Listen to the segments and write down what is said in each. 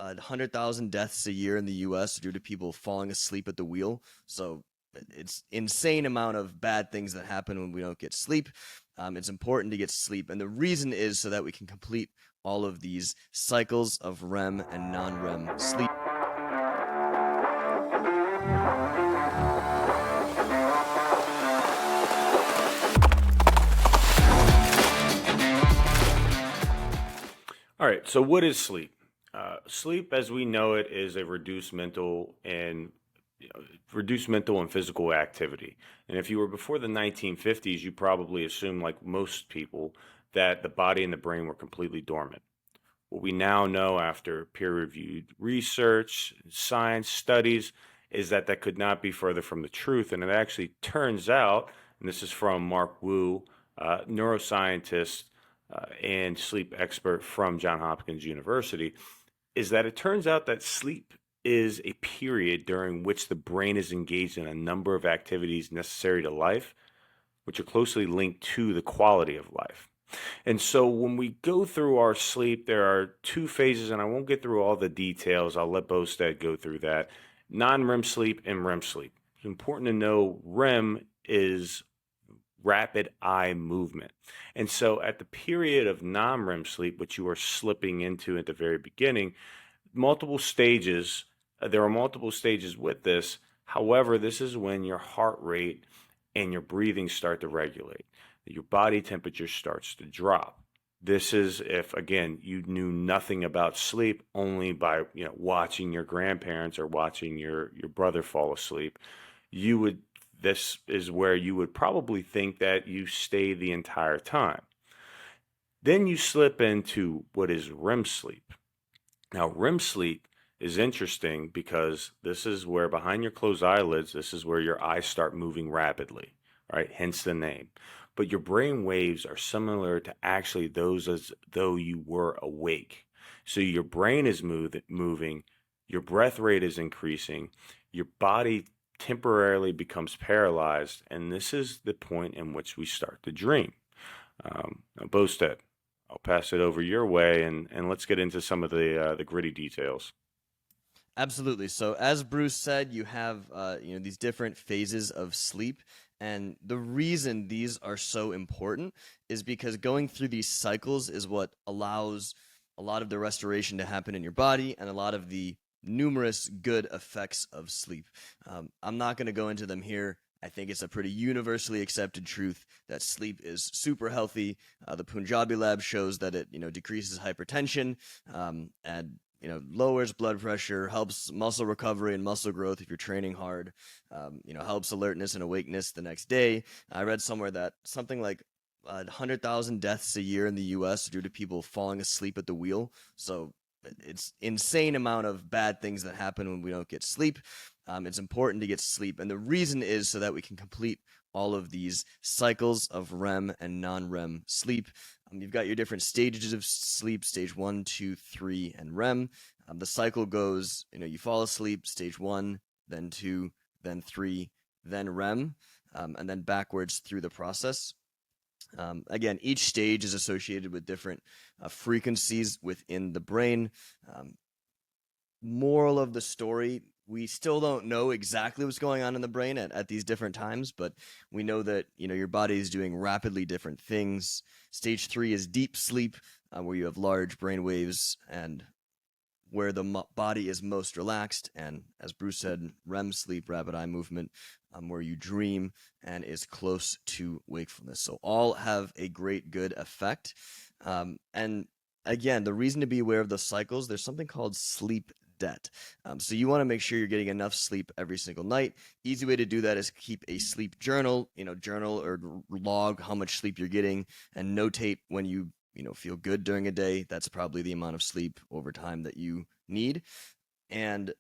100,000 deaths a year in the U.S. due to people falling asleep at the wheel. So it's insane amount of bad things that happen when we don't get sleep. It's important to get sleep, and the reason is so that we can complete all of these cycles of REM and non-REM sleep. All right, so what is sleep? Sleep, as we know it, is a reduced mental and physical activity. And if you were before the 1950s, you probably assumed, like most people, that the body and the brain were completely dormant. What we now know after peer-reviewed research, science studies, is that that could not be further from the truth. And it actually turns out, and this is from Mark Wu, neuroscientist and sleep expert from Johns Hopkins University, is that it turns out that sleep is a period during which the brain is engaged in a number of activities necessary to life, which are closely linked to the quality of life. And so when we go through our sleep, there are two phases, and I won't get through all the details. I'll let Bosted go through that. Non-REM sleep and REM sleep. It's important to know REM is rapid eye movement. And so at the period of non-REM sleep, which you are slipping into at the very beginning, multiple stages, there are multiple stages with this. However, this is when your heart rate and your breathing start to regulate. Your body temperature starts to drop. This is if, again, you knew nothing about sleep, only by watching your grandparents or watching your brother fall asleep. This is where you would probably think that you stay the entire time. Then you slip into what is REM sleep. Now, REM sleep is interesting because this is where behind your closed eyelids, this is where your eyes start moving rapidly, right? Hence the name. But your brain waves are similar to actually those as though you were awake. So your brain is moving, your breath rate is increasing, your body temporarily becomes paralyzed, and this is the point in which we start to dream. Now, Bosted, I'll pass it over your way, and let's get into some of the gritty details. Absolutely. So as Bruce said, you have these different phases of sleep, and the reason these are so important is because going through these cycles is what allows a lot of the restoration to happen in your body and a lot of the numerous good effects of sleep. I'm not going to go into them here. I think it's a pretty universally accepted truth that sleep is super healthy. The Punjabi lab shows that it decreases hypertension and lowers blood pressure, helps muscle recovery and muscle growth if you're training hard, helps alertness and awakeness the next day. I read somewhere that something like 100,000 deaths a year in the U.S. due to people falling asleep at the wheel. So it's insane amount of bad things that happen when we don't get sleep. It's important to get sleep, and the reason is so that we can complete all of these cycles of REM and non-REM sleep. You've got your different stages of sleep: stage 1, 2, 3, and REM. The cycle goes, you fall asleep, stage 1, then 2, then 3, then REM, and then backwards through the process. Again, each stage is associated with different frequencies within the brain. Moral of the story, we still don't know exactly what's going on in the brain at these different times, but we know that your body is doing rapidly different things. Stage 3 is deep sleep, where you have large brain waves and where the body is most relaxed, and as Bruce said, REM sleep, rapid eye movement, where you dream and is close to wakefulness. So all have a great good effect. And again, the reason to be aware of the cycles, there's something called sleep debt. So you want to make sure you're getting enough sleep every single night. Easy way to do that is keep a sleep journal, journal or log how much sleep you're getting and notate when you feel good during a day. That's probably the amount of sleep over time that you need. And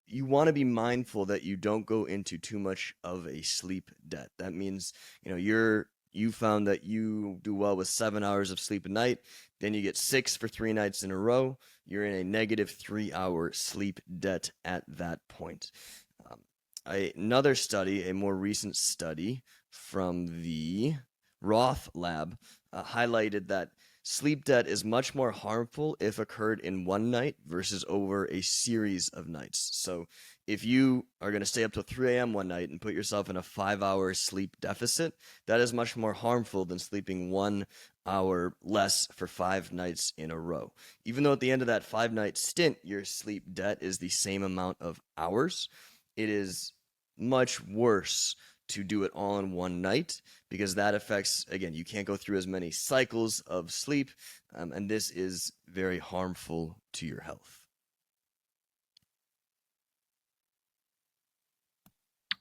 you want to be mindful that you don't go into too much of a sleep debt. That means, you found that you do well with 7 hours of sleep a night, then you get 6 for 3 nights in a row. You're in a negative 3-hour sleep debt at that point. Another study, a more recent study from the Roth lab, highlighted that sleep debt is much more harmful if occurred in one night versus over a series of nights. So if you are going to stay up till 3 a.m. one night and put yourself in a 5 hour sleep deficit, that is much more harmful than sleeping 1 hour less for 5 nights in a row. Even though at the end of that 5 night stint, your sleep debt is the same amount of hours, it is much worse to do it all in one night because that affects, again, you can't go through as many cycles of sleep, and this is very harmful to your health.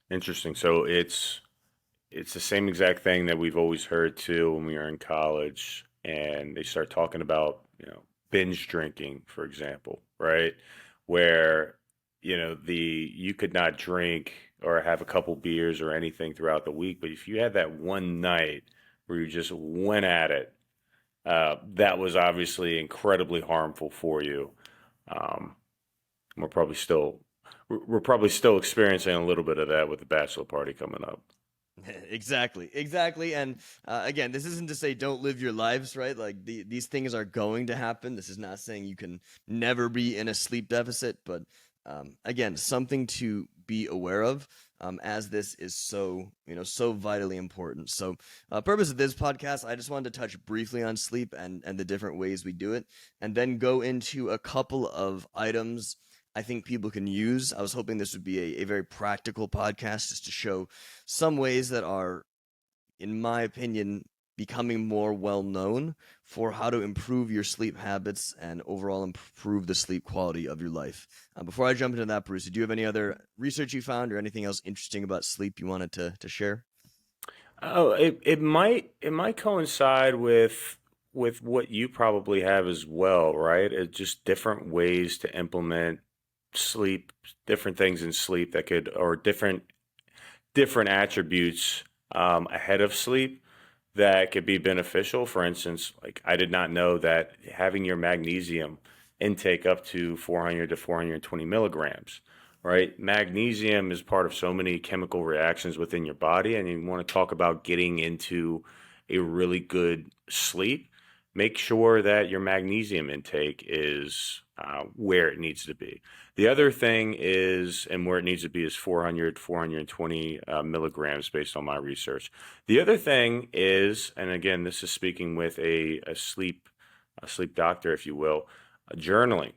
Interesting. So it's the same exact thing that we've always heard too when we were in college and they start talking about, binge drinking, for example, right? Where, you could not drink or have a couple beers or anything throughout the week, but if you had that one night where you just went at it, that was obviously incredibly harmful for you. Um, we're probably still we're probably still experiencing a little bit of that with the bachelor party coming up. Exactly. And again, this isn't to say don't live your lives, right? Like these things are going to happen. This is not saying you can never be in a sleep deficit, but again, something to be aware of, as this is so, so vitally important. So, purpose of this podcast, I just wanted to touch briefly on sleep and the different ways we do it, and then go into a couple of items I think people can use. I was hoping this would be a very practical podcast just to show some ways that are, in my opinion, becoming more well known for how to improve your sleep habits and overall improve the sleep quality of your life. Before I jump into that, Bruce, do you have any other research you found or anything else interesting about sleep you wanted to share? Oh, it might coincide with what you probably have as well, right? It's just different ways to implement sleep, different things in sleep that could, or different attributes ahead of sleep that could be beneficial. For instance, like I did not know that having your magnesium intake up to 400 to 420 milligrams, right? Magnesium is part of so many chemical reactions within your body, and you want to talk about getting into a really good sleep. Make sure that your magnesium intake is where it needs to be. The other thing is, and where it needs to be is 400, 420 milligrams based on my research. The other thing is, and again, this is speaking with a sleep doctor, if you will, journaling.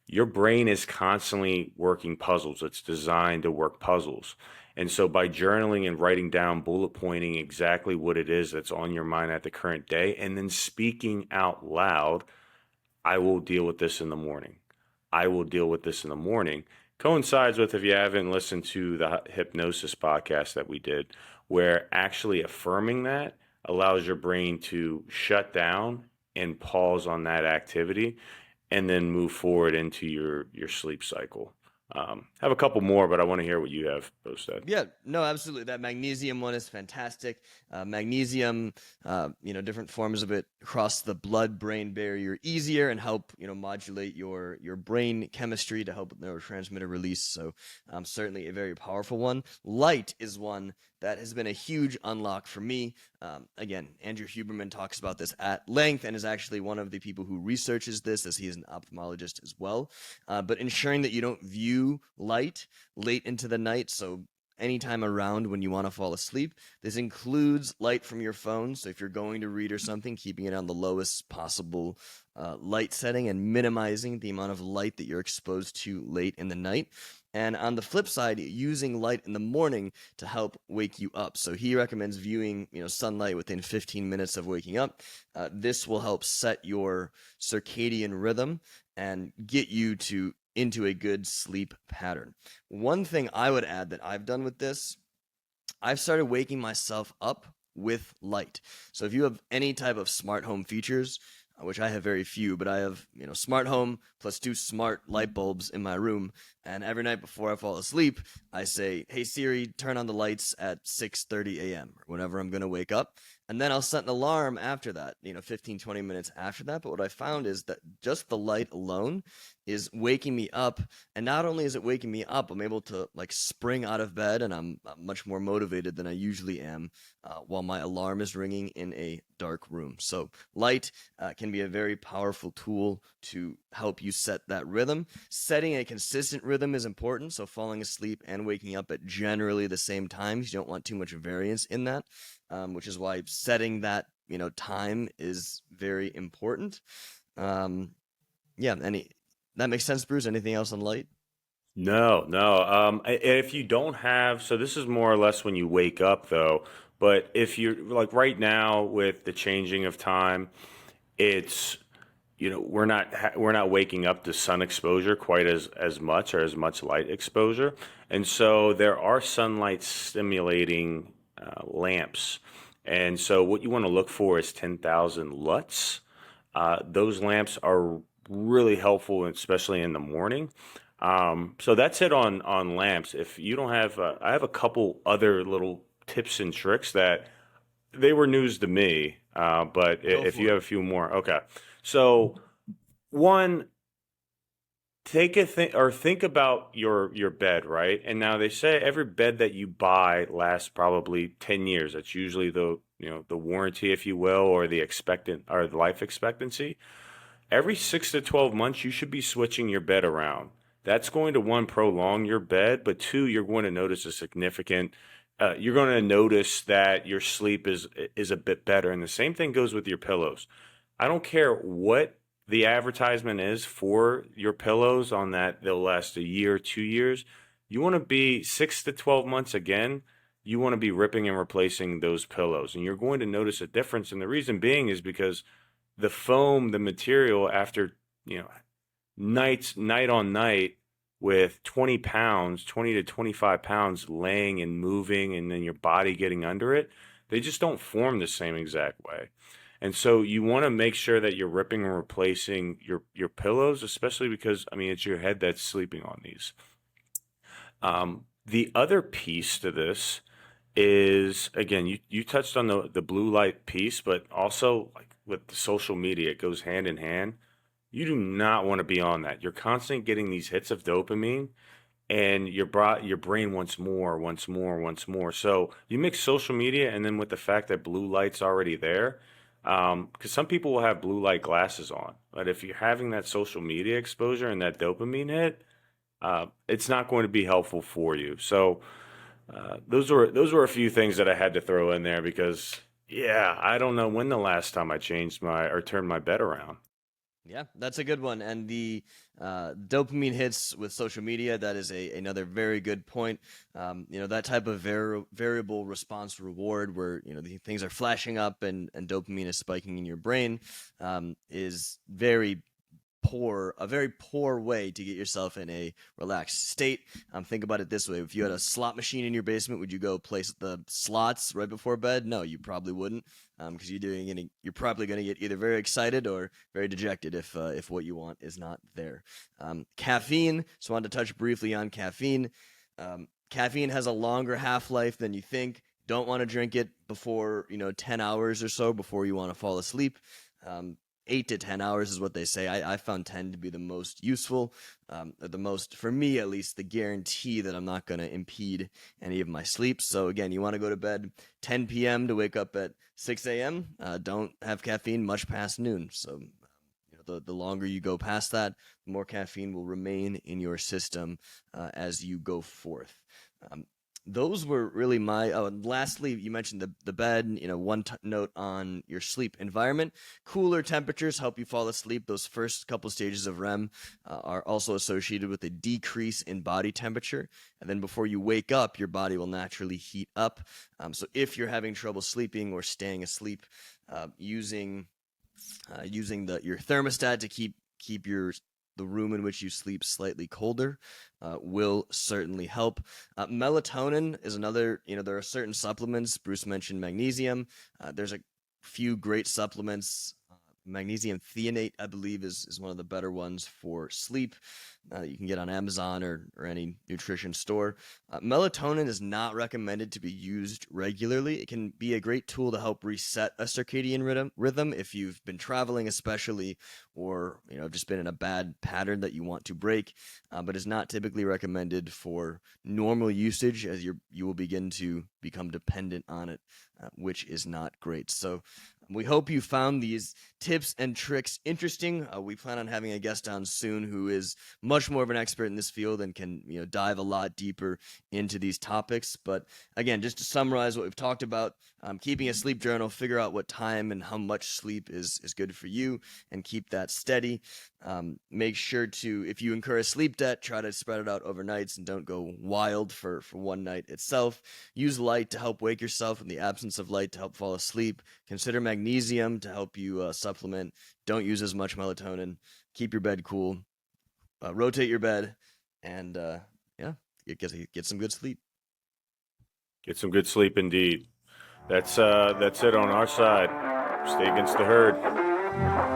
Your brain is constantly working puzzles. It's designed to work puzzles. And so by journaling and writing down, bullet pointing exactly what it is that's on your mind at the current day, and then speaking out loud, I will deal with this in the morning. I will deal with this in the morning. Coincides with, if you haven't listened to the hypnosis podcast that we did, where actually affirming that allows your brain to shut down and pause on that activity and then move forward into your sleep cycle. Have a couple more, but I want to hear what you have posted. Yeah, no, absolutely. That magnesium one is fantastic. Magnesium, different forms of it cross the blood-brain barrier easier and help, modulate your brain chemistry to help with neurotransmitter release. So, certainly a very powerful one. Light is one that has been a huge unlock for me. Again, Andrew Huberman talks about this at length and is actually one of the people who researches this, as he is an ophthalmologist as well. But ensuring that you don't view light late into the night, so anytime around when you want to fall asleep. This includes light from your phone. So if you're going to read or something, keeping it on the lowest possible light setting and minimizing the amount of light that you're exposed to late in the night. And on the flip side, using light in the morning to help wake you up. So he recommends viewing, sunlight within 15 minutes of waking up. This will help set your circadian rhythm and get you into a good sleep pattern. One thing I would add that I've done with this, I've started waking myself up with light. So if you have any type of smart home features, which I have very few, but I have, smart home plus two smart light bulbs in my room, and every night before I fall asleep, I say, "Hey Siri, turn on the lights at 6:30 a.m." or whenever I'm going to wake up. And then I'll set an alarm after that, 15, 20 minutes after that. But what I found is that just the light alone is waking me up. And not only is it waking me up, I'm able to like spring out of bed, and I'm much more motivated than I usually am while my alarm is ringing in a dark room. So light can be a very powerful tool to help you set that rhythm. Setting a consistent rhythm is important. So falling asleep and waking up at generally the same times. You don't want too much variance in that, which is why setting that time is very important. Um, yeah, that makes sense, Bruce. Anything else on light? No, no. If you don't have, so this is more or less when you wake up, though. But if you're like right now with the changing of time, it's we're not waking up to sun exposure quite as much or as much light exposure, and so there are sunlight stimulating lamps, and so what you want to look for is 10,000 lux. Those lamps are really helpful, especially in the morning. So that's it on lamps. If you don't have, I have a couple other little tips and tricks that they were news to me. But Go if you for have it. a few more, okay. So one, take a think about your bed, right? And now they say every bed that you buy lasts probably 10 years. That's usually the warranty, if you will, or the expectant or the life expectancy. Every 6 to 12 months, you should be switching your bed around. That's going to, one, prolong your bed, but two, you're going to notice a significant. You're going to notice that your sleep is a bit better, and the same thing goes with your pillows. I don't care what the advertisement is for your pillows on that they'll last a year, 2 years. You want to be 6 to 12 months again. You want to be ripping and replacing those pillows, and you're going to notice a difference. And the reason being is because the foam, the material, after you know night on night with 20 pounds, 20 to 25 pounds laying and moving, and then your body getting under it, they just don't form the same exact way. And so you want to make sure that you're ripping and replacing your pillows, especially because I mean it's your head that's sleeping on these. The other piece to this is, again, you touched on the blue light piece, but also like with the social media, it goes hand in hand. You do not want to be on that. You're constantly getting these hits of dopamine, and your brain wants more, wants more, wants more. So you mix social media and then with the fact that blue light's already there, because some people will have blue light glasses on, but if you're having that social media exposure and that dopamine hit, it's not going to be helpful for you. So those were a few things that I had to throw in there because yeah, I don't know when the last time I changed my or turned my bed around. Yeah, that's a good one. And the dopamine hits with social media, that is another very good point. That type of variable response reward where, the things are flashing up and dopamine is spiking in your brain is a very poor way to get yourself in a relaxed state. Think about it this way: if you had a slot machine in your basement, would you go place the slots right before bed? No, you probably wouldn't, because you're probably going to get either very excited or very dejected if what you want is not there. Caffeine. So I wanted to touch briefly on caffeine. Caffeine has a longer half life than you think. Don't want to drink it before 10 hours or so before you want to fall asleep. 8 to 10 hours is what they say. I found 10 to be the most useful, the most, for me at least, the guarantee that I'm not going to impede any of my sleep. So again, you want to go to bed 10 p.m. to wake up at 6 a.m. Don't have caffeine much past noon. So the longer you go past that, the more caffeine will remain in your system as you go forth. Um, those were really my. Oh, and lastly, you mentioned the bed. One note on your sleep environment: cooler temperatures help you fall asleep. Those first couple stages of REM are also associated with a decrease in body temperature, and then before you wake up, your body will naturally heat up. So if you're having trouble sleeping or staying asleep, using your thermostat to keep the room in which you sleep slightly colder will certainly help. Melatonin is another. There are certain supplements. Bruce mentioned magnesium. There's a few great supplements. magnesium threonate, I believe, is one of the better ones for sleep. You can get on Amazon or any nutrition store. Melatonin is not recommended to be used regularly. It can be a great tool to help reset a circadian rhythm if you've been traveling, especially, or just been in a bad pattern that you want to break. But is not typically recommended for normal usage, as you will begin to become dependent on it, which is not great. So we hope you found these tips and tricks interesting. We plan on having a guest on soon who is much more of an expert in this field and can dive a lot deeper into these topics. But again, just to summarize what we've talked about, keeping a sleep journal, figure out what time and how much sleep is good for you, and keep that steady. Make sure to, if you incur a sleep debt, try to spread it out overnights and don't go wild for one night itself. Use light to help wake yourself in the absence of light to help fall asleep. Consider magnesium to help you supplement. Don't use as much melatonin. Keep your bed cool. Rotate your bed, and yeah, get some good sleep. Get some good sleep indeed. That's it on our side. Stay against the herd.